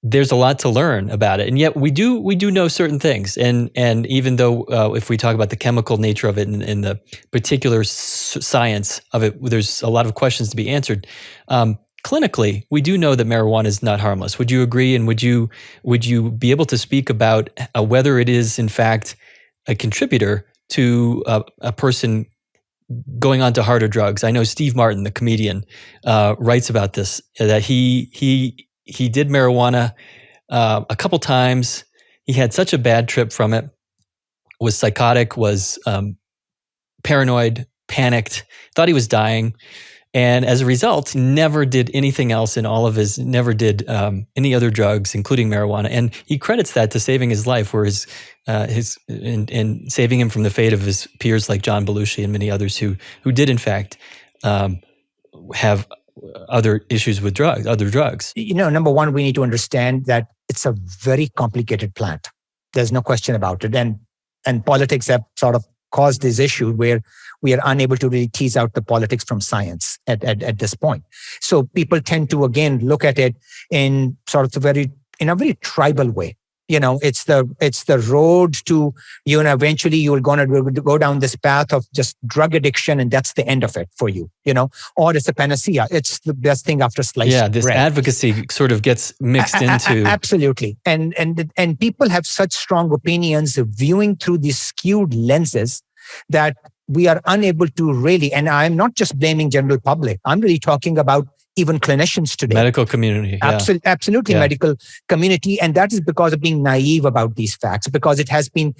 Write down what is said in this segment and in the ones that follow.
there's a lot to learn about it, and yet we do know certain things. And even though if we talk about the chemical nature of it and the particular science of it, there's a lot of questions to be answered. Clinically, we do know that marijuana is not harmless. Would you agree? And would you be able to speak about whether it is in fact a contributor to a person going on to harder drugs? I know Steve Martin, the comedian, writes about this, that he did marijuana a couple times. He had such a bad trip from it, was psychotic, was paranoid, panicked, thought he was dying. And as a result, never did anything else in all of never did any other drugs, including marijuana. And he credits that to saving his life, and saving him from the fate of his peers like John Belushi and many others who did in fact have other issues with other drugs. Number one, we need to understand that it's a very complicated plant. There's no question about it. And politics have sort of caused this issue where we are unable to really tease out the politics from science at this point. So people tend to, again, look at it in sort of in a very tribal way. It's the road to, eventually you're going to go down this path of just drug addiction, and that's the end of it for you, or it's a panacea. It's the best thing after sliced bread. This advocacy sort of gets mixed into. Absolutely. And people have such strong opinions viewing through these skewed lenses that we are unable to really, and I'm not just blaming general public, I'm really talking about even clinicians today. Medical community. Absolutely, medical community. And that is because of being naive about these facts, because it has been,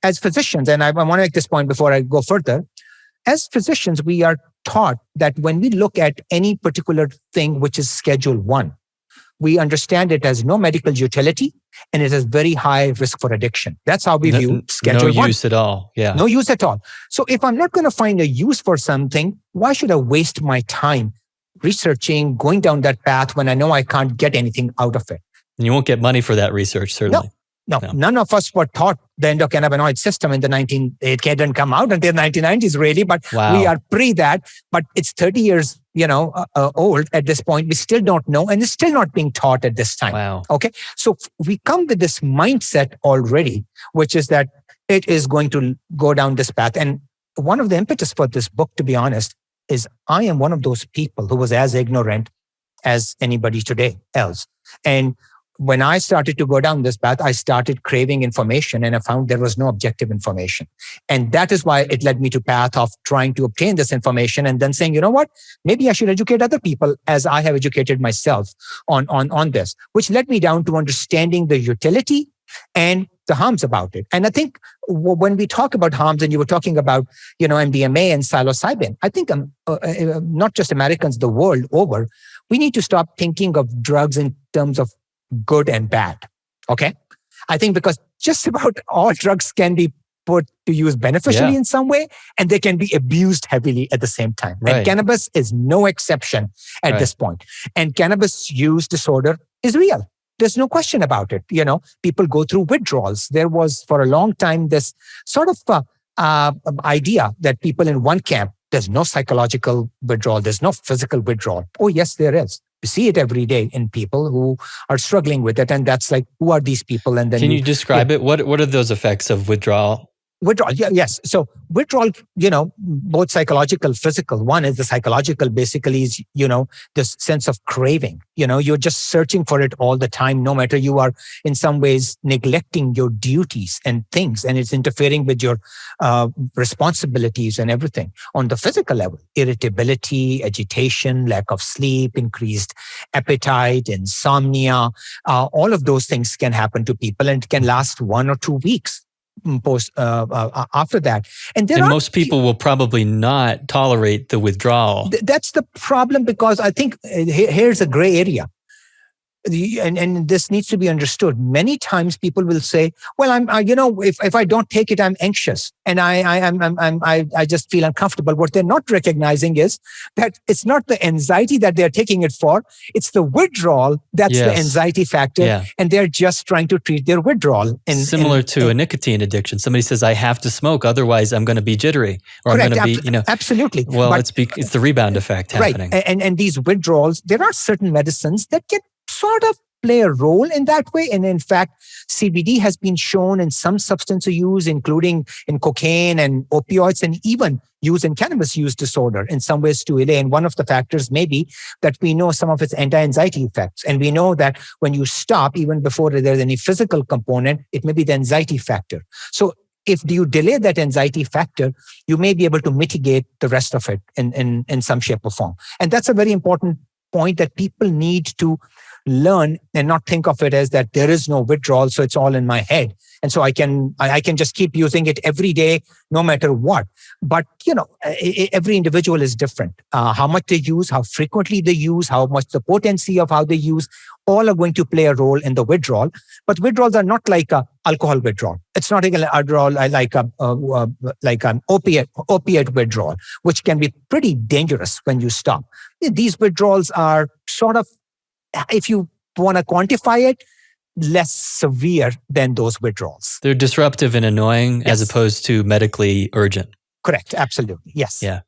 as physicians, and I want to make this point before I go further, as physicians, we are taught that when we look at any particular thing which is Schedule 1, we understand it has no medical utility and it has very high risk for addiction. That's how we view Schedule 1. No use at all. Yeah. No use at all. So if I'm not going to find a use for something, why should I waste my time researching, going down that path when I know I can't get anything out of it? And you won't get money for that research, certainly. No. None of us were taught the endocannabinoid system in it didn't come out until the 1990s, really, but we are pre that. But it's 30 years, old at this point. We still don't know, and it's still not being taught at this time. Wow. Okay. So we come with this mindset already, which is that it is going to go down this path. And one of the impetus for this book, to be honest, is I am one of those people who was as ignorant as anybody today else. And when I started to go down this path, I started craving information, and I found there was no objective information. And that is why it led me to path of trying to obtain this information and then saying, you know what, maybe I should educate other people as I have educated myself on this, which led me down to understanding the utility and the harms about it. And I think when we talk about harms, and you were talking about, MDMA and psilocybin, I think not just Americans, the world over, we need to stop thinking of drugs in terms of good and bad. Okay. I think because just about all drugs can be put to use beneficially in some way, and they can be abused heavily at the same time. Right. And cannabis is no exception at this point. And cannabis use disorder is real. There's no question about it. People go through withdrawals. There was for a long time this sort of idea that people in one camp, there's no psychological withdrawal, there's no physical withdrawal. Oh, yes, there is. You see it every day in people who are struggling with it. And that's like, who are these people? And then can you describe it? What are those effects of withdrawal? Withdrawal, yes. So withdrawal, both psychological, physical. One is the psychological, basically is, this sense of craving. You're just searching for it all the time, no matter you are in some ways neglecting your duties and things, and it's interfering with your responsibilities and everything. On the physical level, irritability, agitation, lack of sleep, increased appetite, insomnia, all of those things can happen to people, and it can last 1 or 2 weeks. After that. And most people will probably not tolerate the withdrawal. That's the problem, because I think here's a gray area. And this needs to be understood. Many times people will say, well, if I don't take it, I'm anxious and I just feel uncomfortable. What they're not recognizing is that it's not the anxiety that they're taking it for. It's the withdrawal. That's the anxiety factor. Yeah. And they're just trying to treat their withdrawal. Similar to a nicotine addiction. Somebody says, I have to smoke, otherwise I'm going to be jittery. Or correct, I'm going to be, Absolutely. Well, it's the rebound effect happening. Right. And these withdrawals, there are certain medicines that get sort of play a role in that way. And in fact, CBD has been shown in some substance use, including in cocaine and opioids, and even used in cannabis use disorder in some ways to allay. And one of the factors may be that we know some of its anti-anxiety effects. And we know that when you stop, even before there's any physical component, it may be the anxiety factor. So if you delay that anxiety factor, you may be able to mitigate the rest of it in some shape or form. And that's a very important point that people need to learn and not think of it as that there is no withdrawal, so it's all in my head. And so I can just keep using it every day, no matter what. But, every individual is different. How much they use, how frequently they use, how much the potency of how they use, all are going to play a role in the withdrawal. But withdrawals are not like a alcohol withdrawal. It's not like an withdrawal like an opiate withdrawal, which can be pretty dangerous when you stop. These withdrawals are sort of, if you want to quantify it, less severe than those withdrawals. They're disruptive and annoying, yes, as opposed to medically urgent. Correct. Absolutely. Yes. Yeah.